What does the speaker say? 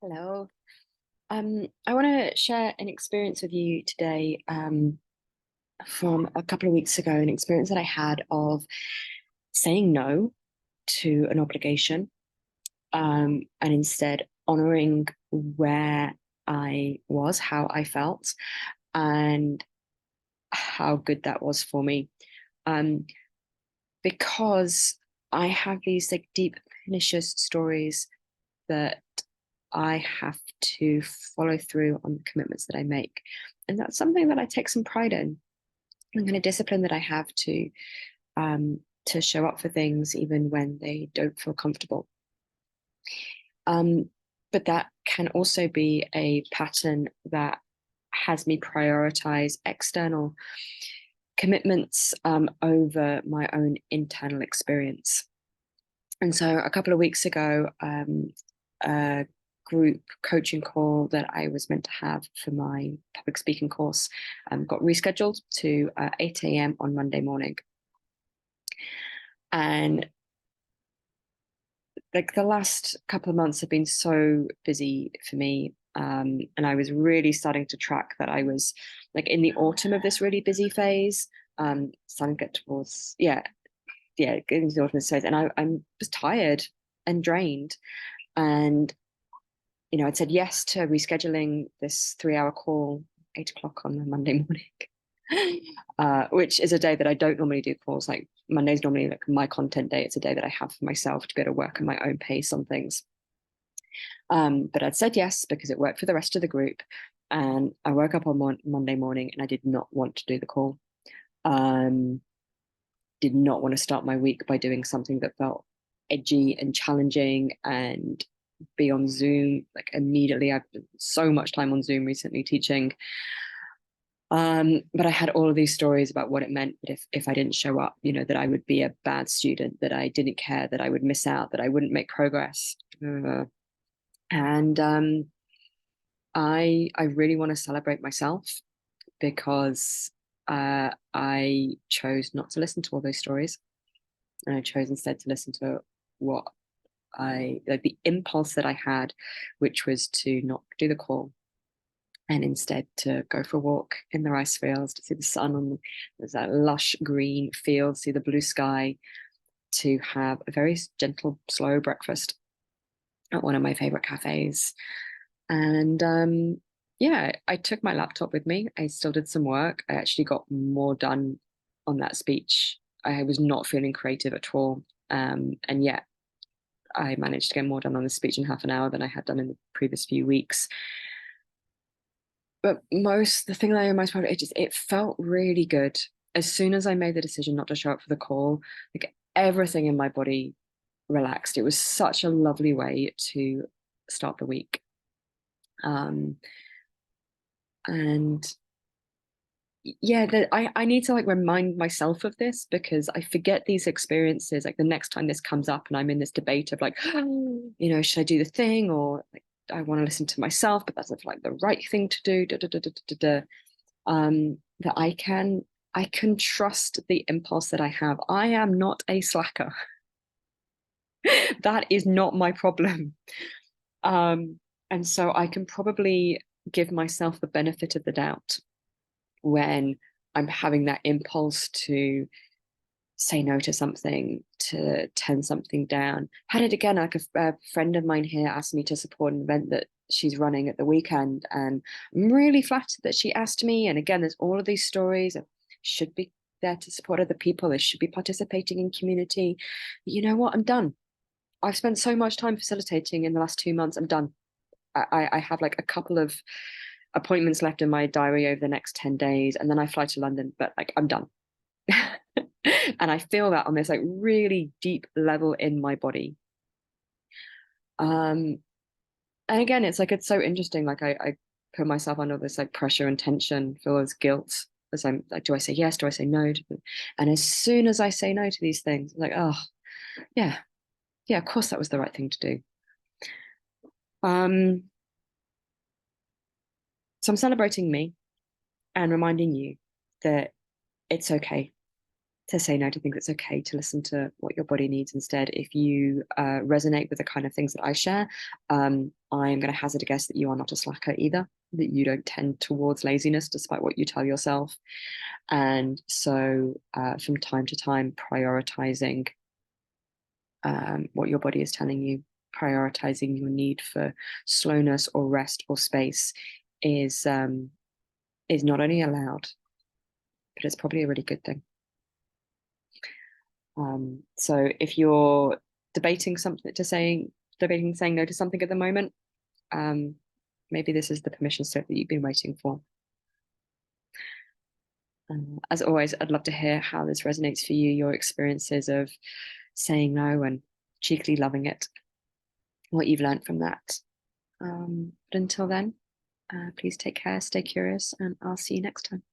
Hello. I want to share an experience with you today from a couple of weeks ago, an experience that I had of saying no to an obligation and instead honoring where I was, how I felt, and how good that was for me. Um, because I have these like deep, pernicious stories that I have to follow through on the commitments that I make. And that's something that I take some pride in. The kind of discipline that I have to show up for things even when they don't feel comfortable. Um, but that can also be a pattern that has me prioritize external commitments over my own internal experience. And so a couple of weeks ago, a group coaching call that I was meant to have for my public speaking course got rescheduled to 8 a.m. on Monday morning. And like the last couple of months have been so busy for me. And I was really starting to track that I was like in the autumn of this really busy phase, starting to get towards, getting to the autumn phase. And I was tired and drained. And I'd said yes to rescheduling this 3 hour call, 8 o'clock on the Monday morning, which is a day that I don't normally do calls. Like Monday's normally like my content day. It's a day that I have for myself to be able to work at my own pace on things. But I'd said yes because it worked for the rest of the group. And I woke up on Monday morning and I did not want to do the call. Um, did not want to start my week by doing something that felt edgy and challenging and be on Zoom like immediately. I've spent so much time on Zoom recently teaching. But I had all of these stories about what it meant that if I didn't show up, that I would be a bad student, that I didn't care, that I would miss out, that I wouldn't make progress. And I really want to celebrate myself because I chose not to listen to all those stories. And I chose instead to listen to what I like the impulse that I had, which was to not do the call and instead to go for a walk in the rice fields to see the sun on there's that lush green field, see the blue sky, to have a very gentle, slow breakfast at one of my favorite cafes. And yeah, I took my laptop with me. I still did some work. I actually got more done on that speech. I was not feeling creative at all. And yet I managed to get more done on the speech in half an hour than I had done in the previous few weeks. But the thing that I'm most proud of, it felt really good. As soon as I made the decision not to show up for the call, like everything in my body relaxed. It was such a lovely way to start the week. Um, and yeah, I need to like remind myself of this because I forget these experiences. Like the next time this comes up and I'm in this debate of like, should I do the thing or like I want to listen to myself, but that's not like the right thing to do. That I can trust the impulse that I have. I am not a slacker. That is not my problem. And so I can probably give myself the benefit of the doubt when I'm having that impulse to say no to something, to turn something down. Had it again, like a friend of mine here asked me to support an event that she's running at the weekend, and I'm really flattered that she asked me. And again, there's all of these stories of should be there to support other people, they should be participating in community. But you know what? I'm done. I've spent so much time facilitating in the last 2 months. I'm done. I have like a couple of appointments left in my diary over the next 10 days, and then I fly to London, but like I'm done. And I feel that on this like really deep level in my body. Um, and again, it's so interesting. Like I put myself under this like pressure and tension, feel as guilt as I'm like, do I say yes? Do I say no? And as soon as I say no to these things, I'm like, oh yeah, yeah, of course that was the right thing to do. Um, so I'm celebrating me and reminding you that it's okay. to say no to things. It's okay to listen to what your body needs instead. If you resonate with the kind of things that I share, I'm going to hazard a guess that you are not a slacker either, that you don't tend towards laziness despite what you tell yourself. And so from time to time, prioritizing what your body is telling you, prioritizing your need for slowness or rest or space is not only allowed, but it's probably a really good thing. So if you're debating debating saying no to something at the moment, maybe this is the permission slip that you've been waiting for. As always, I'd love to hear how this resonates for you, your experiences of saying no and cheekily loving it, what you've learned from that. But until then, please take care, stay curious, and I'll see you next time.